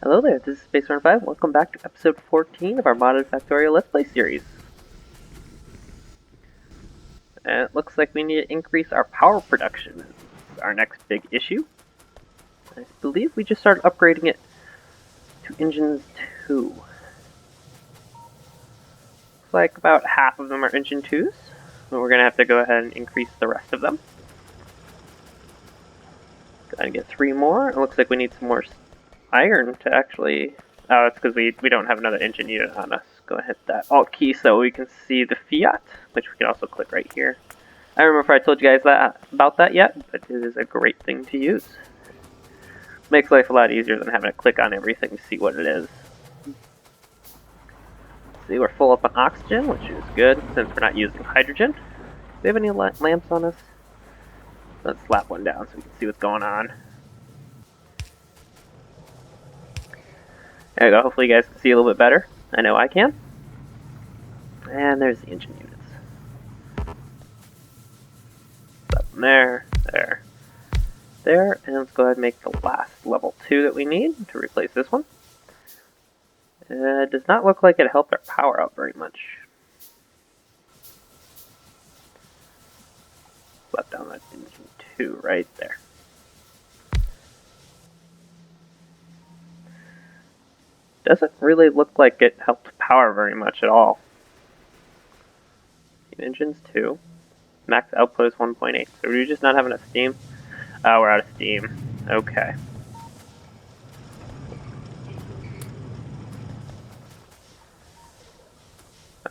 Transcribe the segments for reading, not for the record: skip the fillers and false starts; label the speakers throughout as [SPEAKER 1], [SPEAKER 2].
[SPEAKER 1] Hello there, this is Space5. Welcome back to episode 14 of our modded Factorio Let's Play series. And it looks like we need to increase our power production. This is our next big issue. I believe we just started upgrading it to engines 2. Looks like about half of them are engine 2s. So we're going to have to go ahead and increase the rest of them. Gotta get 3 more. It looks like we need some more iron to actually... Oh, it's because we don't have another engine unit on us. Go ahead and hit that Alt key so we can see the Fiat, which we can also click right here. I don't remember if I told you guys about that yet, but it is a great thing to use. Makes life a lot easier than having to click on everything to see what it is. See, we're full up on oxygen, which is good since we're not using hydrogen. Do we have any lamps on us? Let's slap one down so we can see what's going on. There we go, hopefully you guys can see a little bit better. I know I can. And there's the engine units. Up there, there, and let's go ahead and make the last level 2 that we need to replace this one. It does not look like it helped our power out very much. Slap down that engine 2 right there. Doesn't really look like it helped power very much at all. Engines 2. Max output is 1.8. So do we just not have enough steam? Oh, we're out of steam. Okay.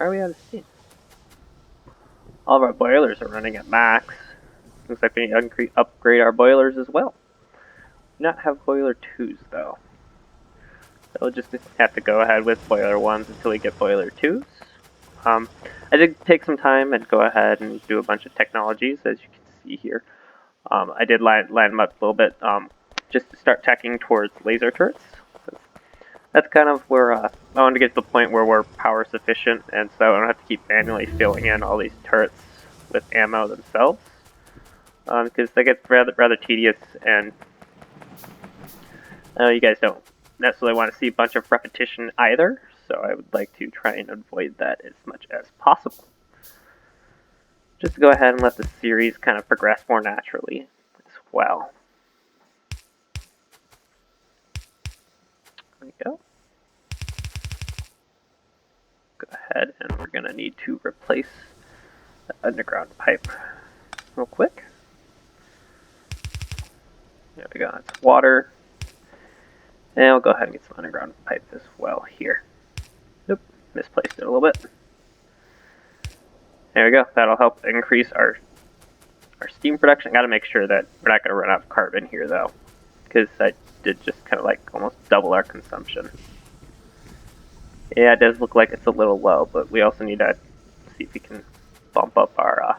[SPEAKER 1] Are we out of steam? All of our boilers are running at max. Looks like we need to upgrade our boilers as well. Do not have boiler 2s though. So we'll just have to go ahead with boiler 1s until we get boiler 2s. I did take some time and go ahead and do a bunch of technologies, as you can see here. I did line them up a little bit just to start tacking towards laser turrets. That's kind of where I want to get to the point where we're power sufficient, and so I don't have to keep manually filling in all these turrets with ammo themselves, because they get rather tedious, and I know you guys don't necessarily want to see a bunch of repetition either, so I would like to try and avoid that as much as possible. Just to go ahead and let the series kind of progress more naturally as well. There we go. Go ahead and we're going to need to replace the underground pipe real quick. There we go, that's water. And we'll go ahead and get some underground pipe as well here. Nope, misplaced it a little bit. There we go, that'll help increase our steam production. Gotta make sure that we're not gonna run out of carbon here though, because I did just kind of like almost double our consumption. Yeah, it does look like it's a little low, but we also need to see if we can bump up our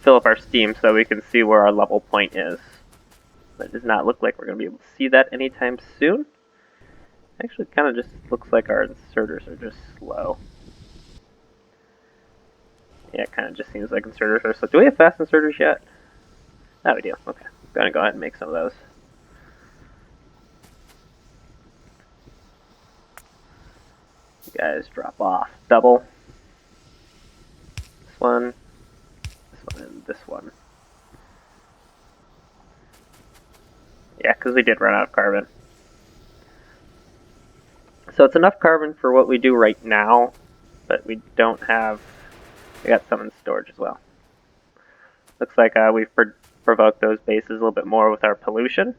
[SPEAKER 1] fill up our steam so we can see where our level point is. That does not look like we're going to be able to see that anytime soon. Actually, it kind of just looks like our inserters are just slow. Yeah, it kind of just seems like inserters are slow. Do we have fast inserters yet? Oh, we do. Okay. I'm going to go ahead and make some of those. You guys drop off. Double. This one, and this one. Yeah, because we did run out of carbon. So it's enough carbon for what we do right now, but we don't have... We got some in storage as well. Looks like we've provoked those bases a little bit more with our pollution.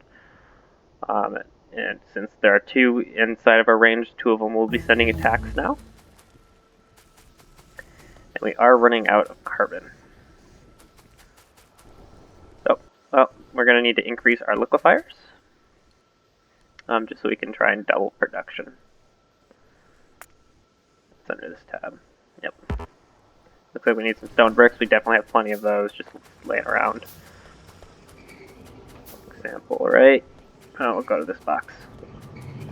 [SPEAKER 1] And since there are 2 inside of our range, 2 of them will be sending attacks now. And we are running out of carbon. So, well, we're going to need to increase our liquefiers. Just so we can try and double production. It's under this tab. Yep. Looks like we need some stone bricks. We definitely have plenty of those just laying around. Example, right? Oh, we'll go to this box.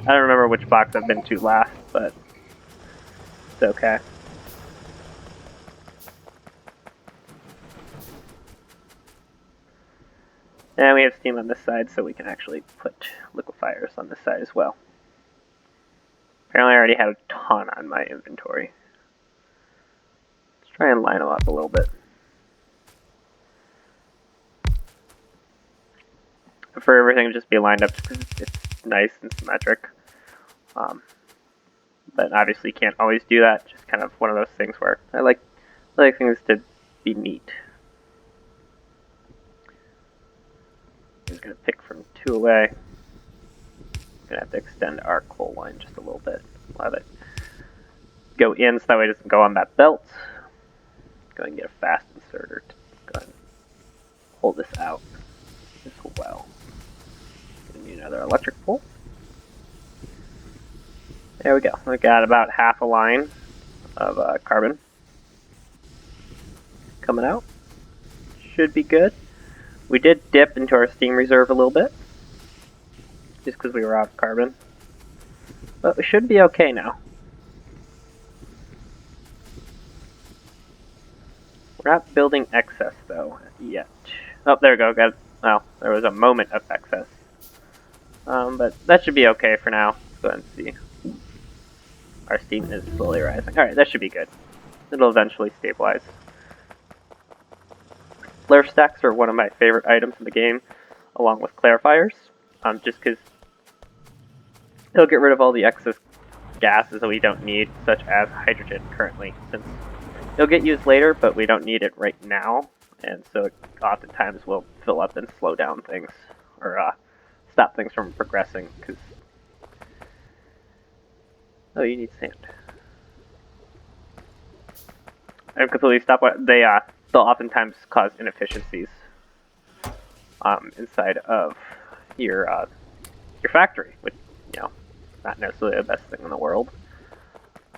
[SPEAKER 1] I don't remember which box I've been to last, but it's okay. And we have steam on this side, so we can actually put liquefiers on this side as well. Apparently I already had a ton on my inventory. Let's try and line them up a little bit. For everything to just be lined up just because it's nice and symmetric. But obviously you can't always do that. Just kind of one of those things where I like things to be neat. I'm just going to pick from 2 away. I'm going to have to extend our coal line just a little bit. Let it go in so that way it doesn't go on that belt. Go ahead and get a fast inserter to go ahead and pull this out as well. Need another electric pole. There we go. We got about half a line of carbon coming out. Should be good. We did dip into our steam reserve a little bit, just because we were out of carbon. But we should be okay now. We're not building excess, though, yet. Oh, there we go. Well, there was a moment of excess. But that should be okay for now. Let's go ahead and see. Our steam is slowly rising. Alright, that should be good. It'll eventually stabilize. Flare stacks are one of my favorite items in the game, along with clarifiers, just because it'll get rid of all the excess gases that we don't need, such as hydrogen currently, since it'll get used later, but we don't need it right now, and so it oftentimes will fill up and slow down things, or stop things from progressing, because... Oh, you need sand. I've completely stopped what they'll oftentimes cause inefficiencies inside of your factory, which, you know, not necessarily the best thing in the world.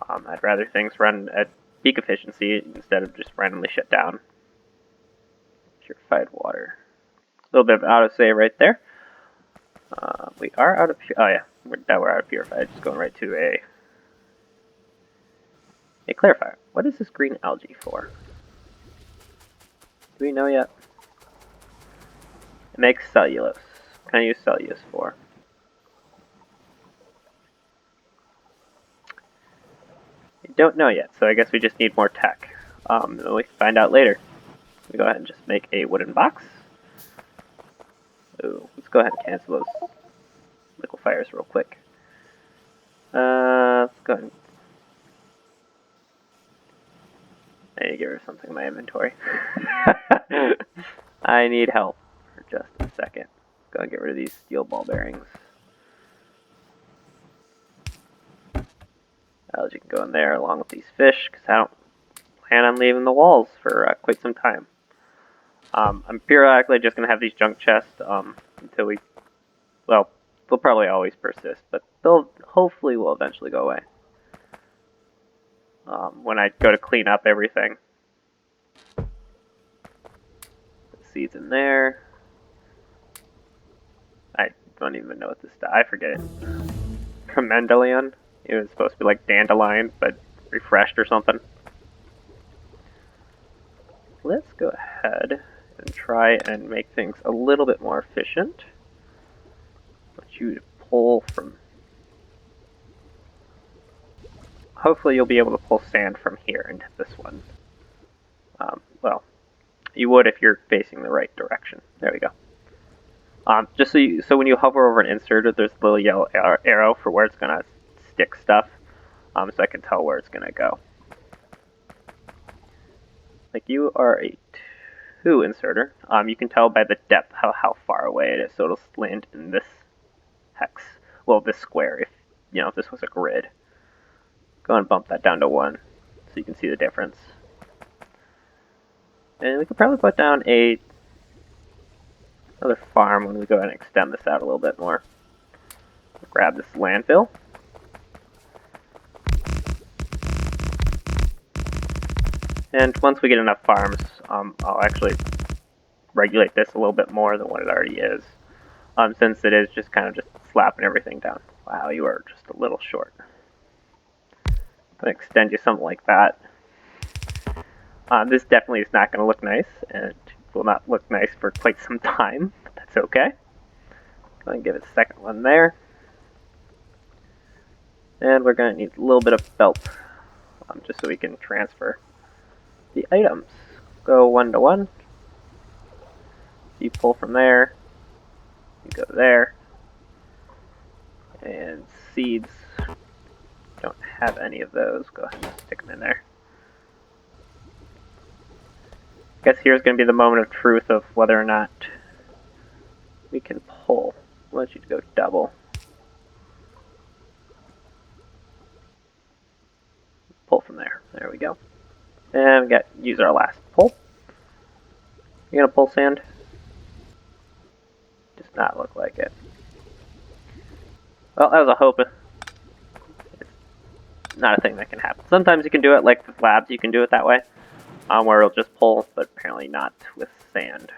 [SPEAKER 1] I'd rather things run at peak efficiency instead of just randomly shut down. Purified water. A little bit of autosave right there. We are out of... Oh yeah, we're out of purified. Just going right to a clarifier. What is this green algae for? Do we know yet? It makes cellulose. What can I use cellulose for? I don't know yet, so I guess we just need more tech. We can find out later. We go ahead and just make a wooden box. Ooh, let's go ahead and cancel those liquefiers real quick. Let's go ahead and... I need to get rid of something in my inventory. I need help for just a second. Go and get rid of these steel ball bearings. Algae can go in there along with these fish, because I don't plan on leaving the walls for quite some time. I'm periodically just going to have these junk chests until we... Well, they'll probably always persist, but they'll hopefully will eventually go away. When I go to clean up everything. The seeds in there. I don't even know what this does. I forget it. Cremendalion. It was supposed to be like dandelion, but refreshed or something. Let's go ahead and try and make things a little bit more efficient. I want you to pull from... Hopefully you'll be able to pull sand from here into this one. Well, you would if you're facing the right direction. There we go. Just so when you hover over an inserter, there's a little yellow arrow for where it's going to stick stuff, so I can tell where it's going to go. Like, you are a 2 inserter. You can tell by the depth how far away it is, so it'll land in this hex. Well, this square, if this was a grid. Go and bump that down to 1, so you can see the difference. And we could probably put down another farm when we go ahead and extend this out a little bit more. Grab this landfill. And once we get enough farms, I'll actually regulate this a little bit more than what it already is. Since it is just kind of just slapping everything down. Wow, you are just a little short. I'm going to extend you something like that. This definitely is not going to look nice, and will not look nice for quite some time. But That's okay. Go ahead and give it a second one there. And we're going to need a little bit of belt, just so we can transfer the items. Go 1 to 1. You pull from there. You go there. And seeds, don't have any of those. Go ahead and stick them in there. I guess here's going to be the moment of truth of whether or not we can pull. I want you to go double. Pull from there. There we go. And we got use our last pull. You gonna pull sand? Does not look like it. Well, that was a hope. It's not a thing that can happen. Sometimes you can do it, like with labs, you can do it that way, where it'll just pull, but apparently not with sand.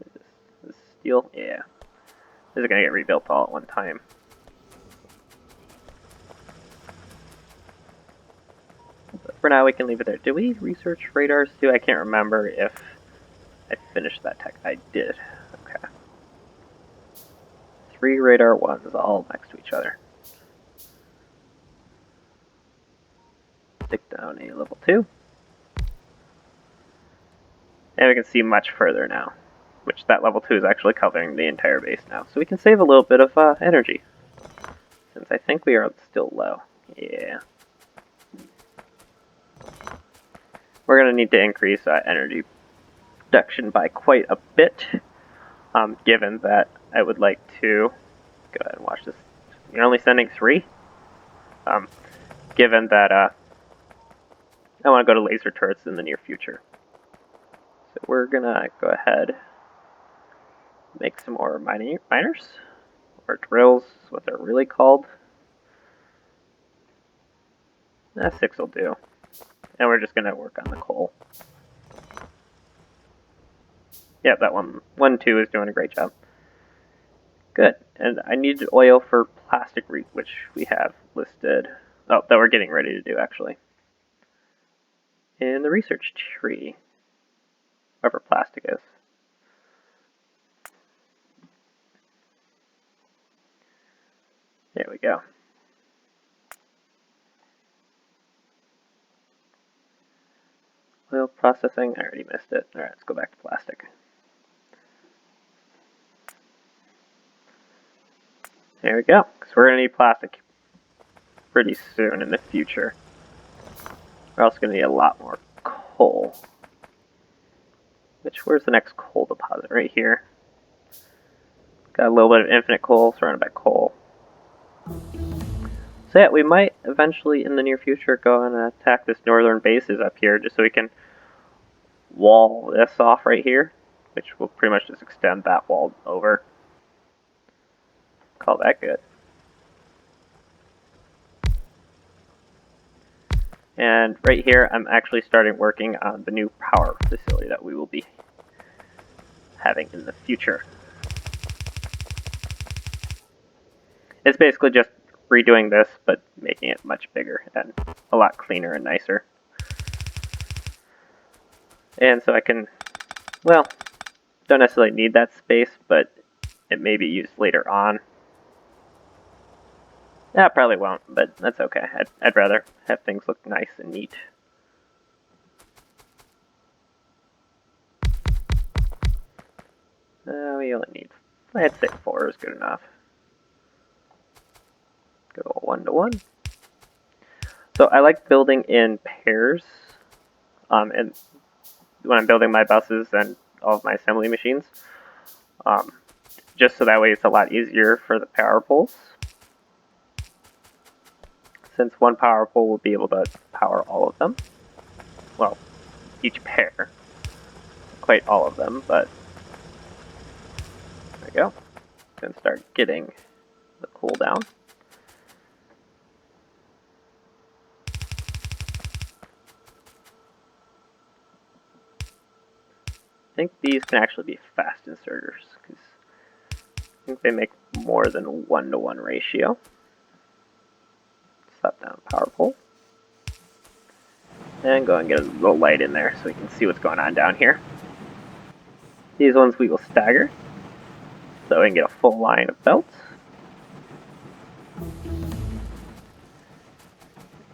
[SPEAKER 1] Is this steel? Yeah. This is gonna get rebuilt all at one time. But for now, we can leave it there. Did we research radars too? I can't remember if I finished that tech. I did. Okay. 3 radar ones all next to each other. Stick down a level 2. And we can see much further now, which that level 2 is actually covering the entire base now. So we can save a little bit of energy, since I think we are still low. Yeah. We're going to need to increase energy production by quite a bit, given that I would like to go ahead and watch this. You're only sending 3? Given that I want to go to laser turrets in the near future. So we're going to go ahead make some more miners, or drills, is what they're really called. 6 will do. And we're just going to work on the coal. Yeah, that one 2 is doing a great job. Good. And I need oil for plastic, which we have listed. Oh, that we're getting ready to do, actually. In the research tree. Wherever plastic is. There we go. Oil processing, I already missed it. Alright, let's go back to plastic. There we go. Because we're going to need plastic pretty soon in the future. We're also going to need a lot more coal. Where's the next coal deposit? Right here. Got a little bit of infinite coal, surrounded by coal. So yeah, we might eventually, in the near future, go and attack this northern bases up here, just so we can wall this off right here, which will pretty much just extend that wall over. Call that good. And right here, I'm actually starting working on the new power facility that we will be having in the future. It's basically just redoing this, but making it much bigger and a lot cleaner and nicer. And so I can, well, don't necessarily need that space, but it may be used later on. Yeah, probably won't, but that's okay. I'd rather have things look nice and neat. We only need, I'd say 4 is good enough. Go 1 to 1. So I like building in pairs, and when I'm building my buses and all of my assembly machines, just so that way it's a lot easier for the power poles. Since one power pole will be able to power all of them. Well, each pair. Quite all of them, but there we go. Then start getting the cooldown. I think these can actually be fast inserters, because I think they make more than 1 to 1 ratio. Slap down power pole. And go and get a little light in there so we can see what's going on down here. These ones we will stagger, so we can get a full line of belts.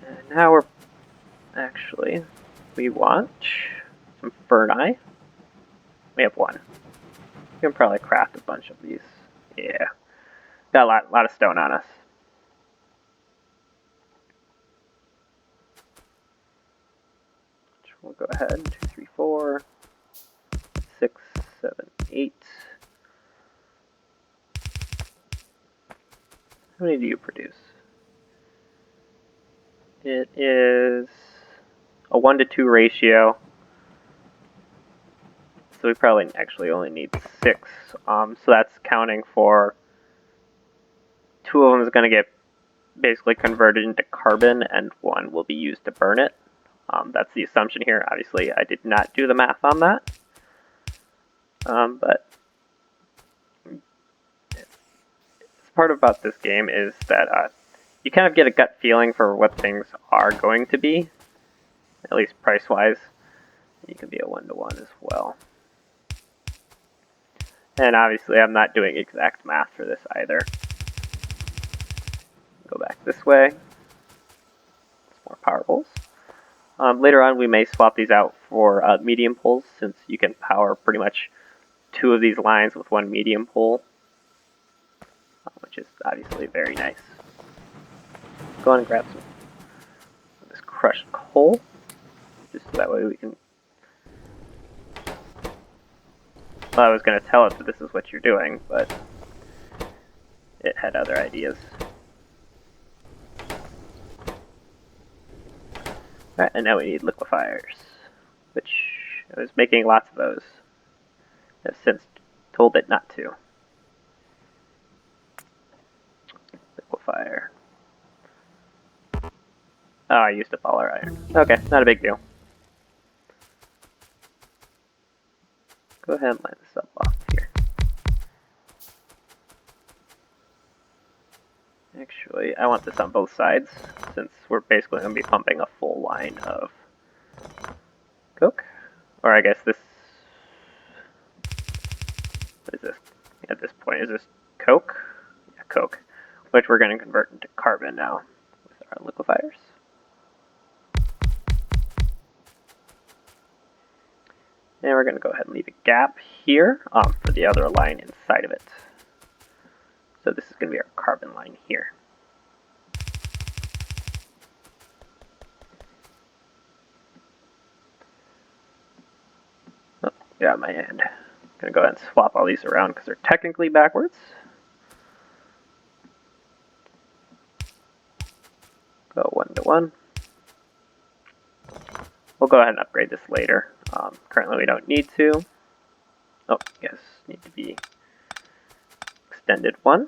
[SPEAKER 1] And now we're actually, we want some ferni. We have one. We can probably craft a bunch of these. Yeah, got a lot of stone on us. We'll go ahead. 2, 3, 4, 6, 7, 8. How many do you produce? It is a 1 to 2 ratio. So we probably actually only need 6. So that's counting for 2 of them is going to get basically converted into carbon, and 1 will be used to burn it. That's the assumption here. Obviously, I did not do the math on that. But part about this game is that you kind of get a gut feeling for what things are going to be, at least price-wise. You can be a 1-to-1 as well. And obviously I'm not doing exact math for this either. Go back this way. Some more power poles. Later on we may swap these out for medium poles, since you can power pretty much 2 of these lines with 1 medium pole, which is obviously very nice. Go on and grab some of this crushed coal, just so that way we can... Well, I was going to tell it that this is what you're doing, but it had other ideas. Alright, and now we need liquefiers, which I was making lots of those. I've since told it not to. Liquefier. Oh, I used up all our iron. Okay, not a big deal. Go ahead and line this up off here. Actually, I want this on both sides, since we're basically going to be pumping a full line of coke. Or I guess this... What is this? At this point, is this coke? Yeah, coke. Which we're going to convert into carbon now with our liquefiers. And we're going to go ahead and leave a gap here for the other line inside of it. So this is going to be our carbon line here. Oh, yeah, my hand. I'm going to go ahead and swap all these around because they're technically backwards. Go 1-to-1. We'll go ahead and upgrade this later. Currently we don't need to. Oh, yes, need to be extended 1.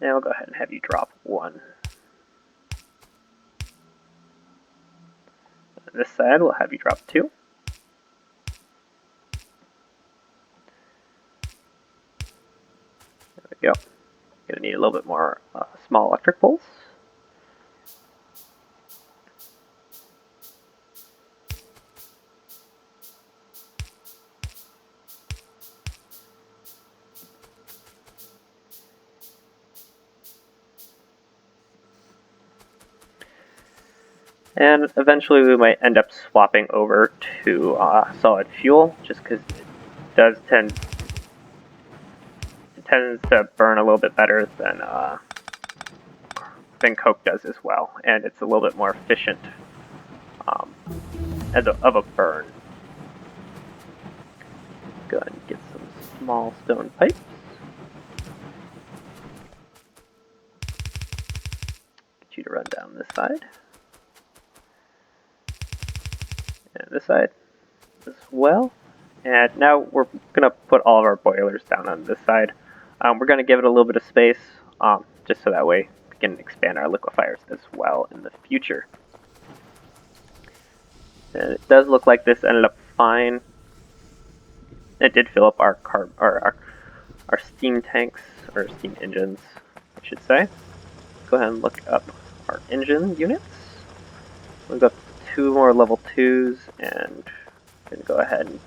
[SPEAKER 1] And we'll go ahead and have you drop 1. On this side, we'll have you drop 2. There we go. Gonna need a little bit more small electric poles. And eventually we might end up swapping over to solid fuel, just because it does tends to burn a little bit better than coke does as well, and it's a little bit more efficient of a burn. Go ahead and get some small stone pipes. Get you to run down this side. And this side as well. And now we're going to put all of our boilers down on this side. We're going to give it a little bit of space, just so that way we can expand our liquefiers as well in the future. And it does look like this ended up fine. It did fill up our steam tanks, or steam engines, I should say. Go ahead and look up our engine units. We've got 2 2 more level 2s, and I'm going to go ahead and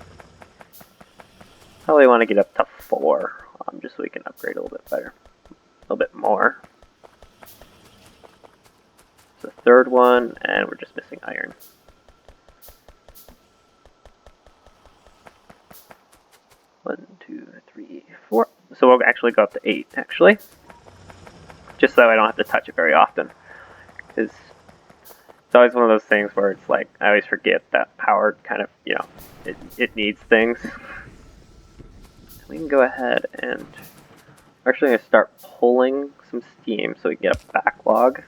[SPEAKER 1] probably want to get up to 4, just so we can upgrade a little bit better, a little bit more. The third one, and we're just missing iron. One, 2, 3, 4. So we'll actually go up to 8, actually. Just so I don't have to touch it very often. Because it's always one of those things where it's like, I always forget that power kind of, you know, it needs things. We can go ahead and we're actually going to start pulling some steam so we can get a backlog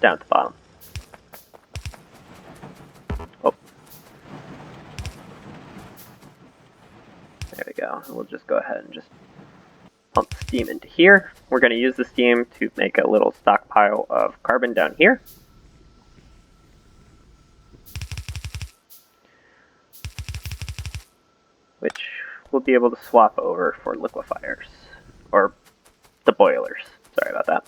[SPEAKER 1] down at the bottom. Oh. There we go. We'll just go ahead and just pump steam into here. We're going to use the steam to make a little stockpile of carbon down here. Which we'll be able to swap over for liquefiers. Or the boilers. Sorry about that.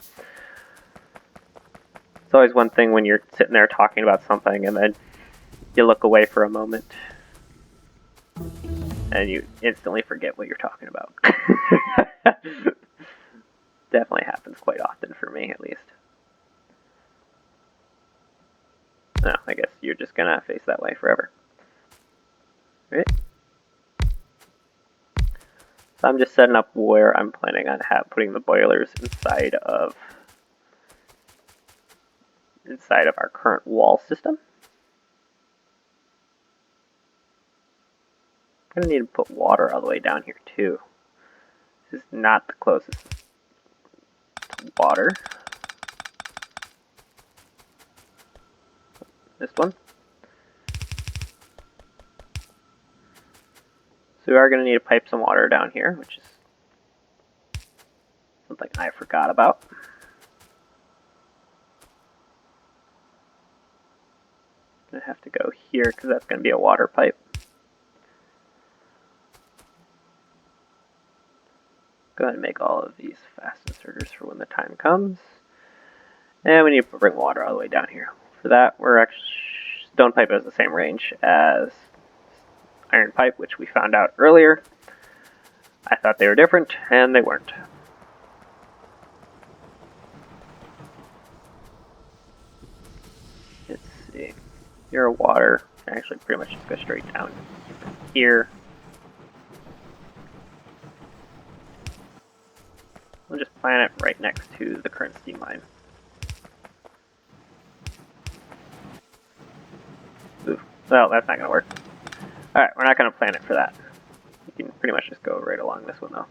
[SPEAKER 1] It's always one thing when you're sitting there talking about something and then you look away for a moment and you instantly forget what you're talking about. Definitely happens quite often for me, at least. No, I guess you're just gonna face that way forever. Right? So I'm just setting up where I'm planning on putting the boilers inside of our current wall system. I'm gonna need to put water all the way down here too. This is not the closest to water. This one. So we are going to need to pipe some water down here, which is something I forgot about. I'm going to have to go here because that's going to be a water pipe. Go ahead and make all of these fast inserters for when the time comes. And we need to bring water all the way down here. For that, we're actually, stone pipe has the same range as iron pipe, which we found out earlier. I thought they were different, and they weren't. Let's see. Your water can actually pretty much just go straight down here. We'll just plant it right next to the current steam line. Ooh, well, that's not going to work. Alright, we're not going to plant it for that. You can pretty much just go right along this one, though.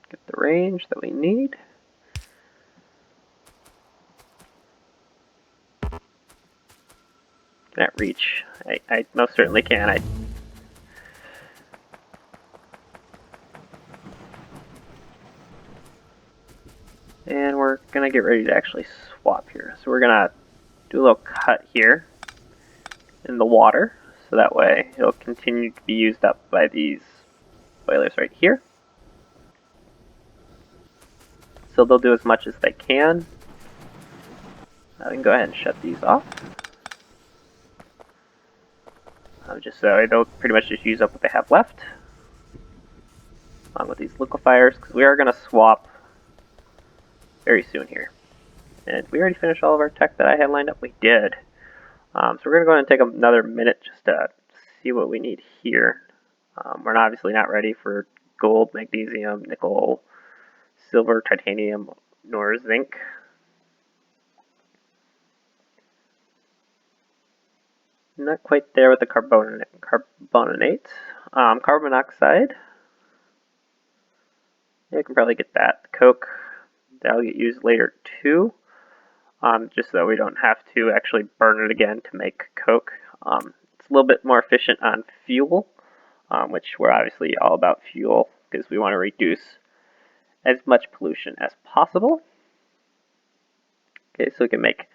[SPEAKER 1] Get the range that we need. Can that reach? I most certainly can. And we're going to get ready to actually swap here. So we're going to do a little cut here in the water. So that way it'll continue to be used up by these boilers right here. So they'll do as much as they can. Now we can go ahead and shut these off. Just so they'll pretty much just use up what they have left. Along with these liquefiers, because we are going to swap very soon here. And we already finished all of our tech that I had lined up. We did. So we're going to go ahead and take another minute just to see what we need here. We're obviously not ready for gold, magnesium, nickel, silver, titanium, nor zinc. Not quite there with the carbonate. Carbon monoxide. Yeah, I can probably get that. The coke, that'll get used later too. Just so we don't have to actually burn it again to make coke. It's a little bit more efficient on fuel, which we're obviously all about fuel because we want to reduce as much pollution as possible. Okay, so we can make,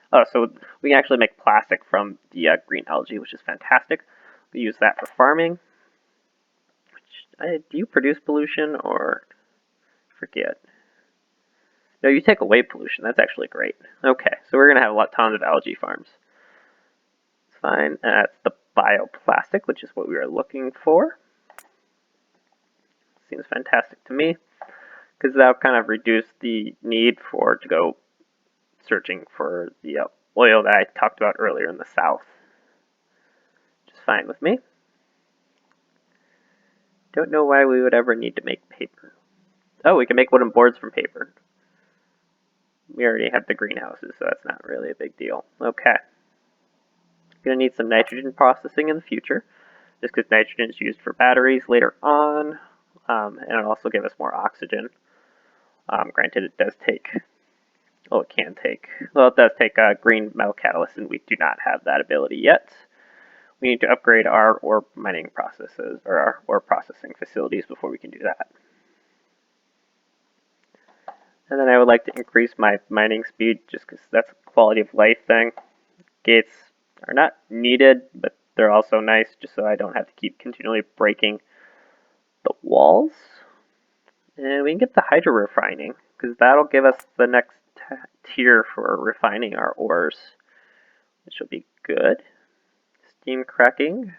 [SPEAKER 1] we can actually make plastic from the green algae, which is fantastic. We use that for farming, which Do you produce pollution or forget? No, you take away pollution. That's actually great. Okay, so we're gonna have tons of algae farms. It's fine. That's the bioplastic, which is what we were looking for. Seems fantastic to me, because that'll kind of reduce the need to go searching for the oil that I talked about earlier in the south. Which is fine with me. Don't know why we would ever need to make paper. Oh, we can make wooden boards from paper. We already have the greenhouses, so that's not really a big deal. Okay. Gonna need some nitrogen processing in the future, just because nitrogen is used for batteries later on, and it'll also give us more oxygen. Granted, it does take, well, it can take, well, it does take green metal catalyst, and we do not have that ability yet. We need to upgrade our ore mining processes, or our ore processing facilities before we can do that. And then I would like to increase my mining speed, just because that's a quality of life thing. Gates are not needed, but they're also nice, just so I don't have to keep continually breaking the walls. And we can get the hydro refining, because that'll give us the next tier for refining our ores, which will be good. Steam cracking,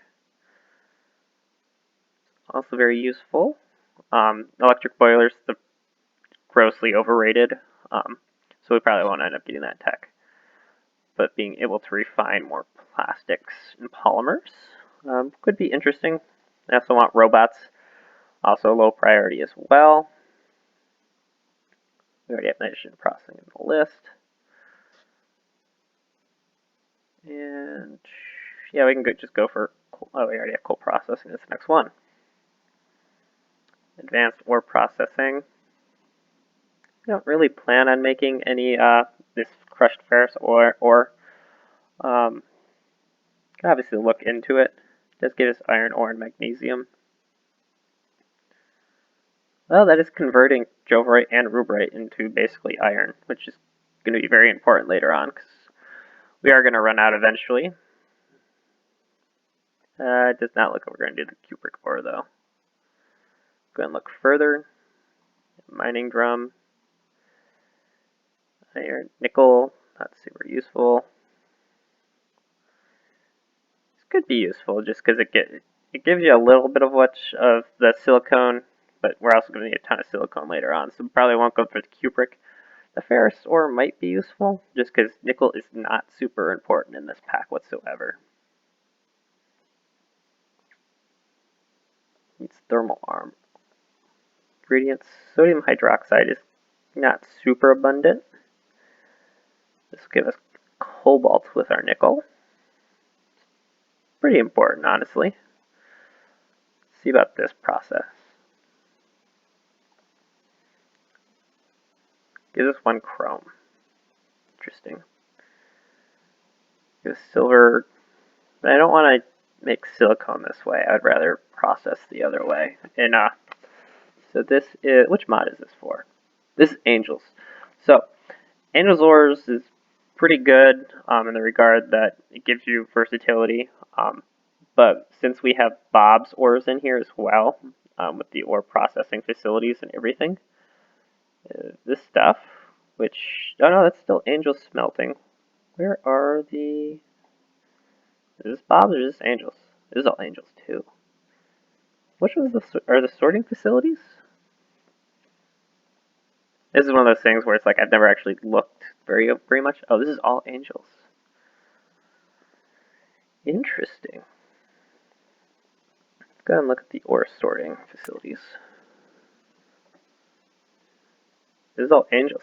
[SPEAKER 1] also very useful. Electric boilers, the grossly overrated, so we probably won't end up getting that tech. But being able to refine more plastics and polymers could be interesting. I also want robots, also low priority as well. We already have nitrogen processing in the list. And yeah, we can just go for, oh, we already have coal processing. That's the next one. Advanced ore processing. I don't really plan on making any this crushed ferrous ore. Obviously look into it. It does give us iron ore and magnesium. Well, that is converting joverite and ruberite into basically iron, which is going to be very important later on, because we are going to run out eventually. It does not look like we're going to do the cupric ore, though. Go and look further. Mining drum. Iron, nickel, not super useful. This could be useful just because it gives you a little bit of the silicone, but we're also going to need a ton of silicone later on, so we probably won't go for the cupric. The ferrous ore might be useful, just because nickel is not super important in this pack whatsoever. It's thermal arm. Ingredients, sodium hydroxide is not super abundant. This will give us cobalt with our nickel. Pretty important, honestly. Let's see about this process. Gives us 1 chrome. Interesting. Gives silver. I don't want to make silicone this way. I'd rather process the other way. And so this is, which mod is this for? This is Angels. So Angels ores is pretty good in the regard that it gives you versatility. But since we have Bob's ores in here as well, with the ore processing facilities and everything, this stuff, which, oh no, that's still Angels smelting. Where are the, is this Bob's or is this Angels? This is all Angels too. Which ones are the sorting facilities? This is one of those things where it's like I've never actually looked very much. Oh, this is all Angels. Interesting. Let's go and look at the ore sorting facilities. This is all Angels.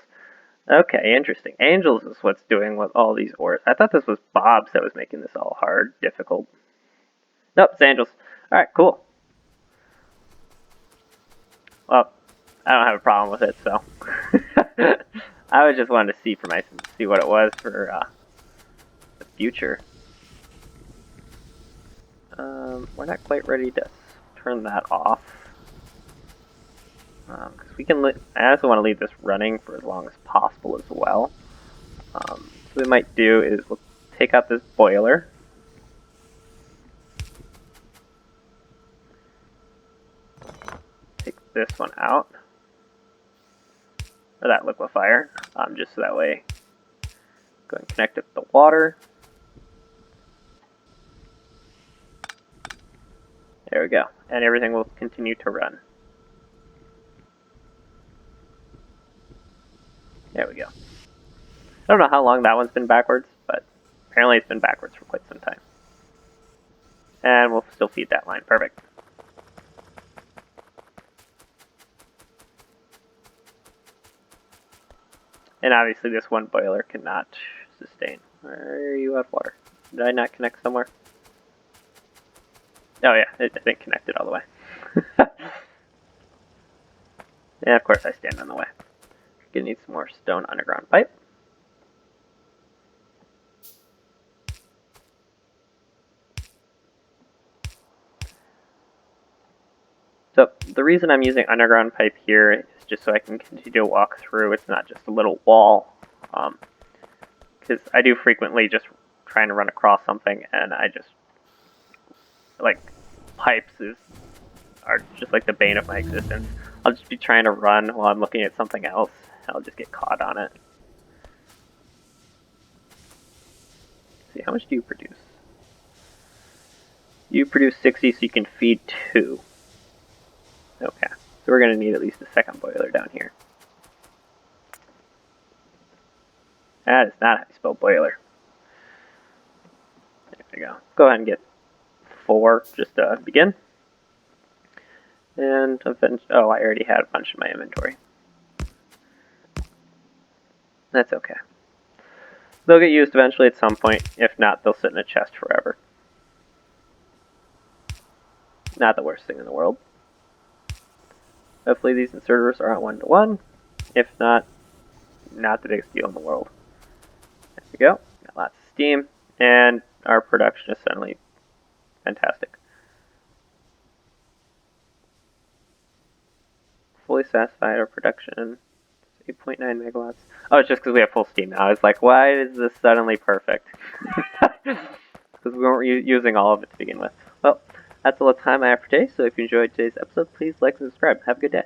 [SPEAKER 1] Okay, interesting. Angels is what's doing with all these ores. I thought this was Bob's that was making this all hard, difficult. Nope, it's Angels. Alright, cool. Well, I don't have a problem with it, so. I was just wanting to see see what it was for the future. We're not quite ready to turn that off. Because we can, I also want to leave this running for as long as possible as well. So what we might do is we'll take out this boiler. this one out, or that liquefier, just so that way, go and connect it to the water. There we go, and everything will continue to run. There we go. I don't know how long that one's been backwards, but apparently it's been backwards for quite some time. And we'll still feed that line. Perfect. And obviously this one boiler cannot sustain. Where are you out of water? Did I not connect somewhere? Oh yeah, it didn't connect it all the way. And of course I stand on the way. Gonna need some more stone underground pipe. So the reason I'm using underground pipe here is just so I can continue to walk through. It's not just a little wall. Because I do frequently just trying to run across something, and I just, like, pipes are just like the bane of my existence. I'll just be trying to run while I'm looking at something else, and I'll just get caught on it. Let's see, how much do you produce? You produce 60, so you can feed 2. Okay, so we're going to need at least a second boiler down here. That is not how you spell boiler. There we go. Go ahead and get 4 just to begin. And eventually, oh, I already had a bunch in my inventory. That's okay. They'll get used eventually at some point. If not, they'll sit in a chest forever. Not the worst thing in the world. Hopefully these inserters are at 1-to-1. If not, not the biggest deal in the world. There we go. Got lots of steam. And our production is suddenly fantastic. Fully satisfied our production. 8.9 megawatts. Oh, it's just because we have full steam now. I was like, why is this suddenly perfect? Because we weren't using all of it to begin with. Well, that's all the time I have for today, so if you enjoyed today's episode, please like and subscribe. Have a good day.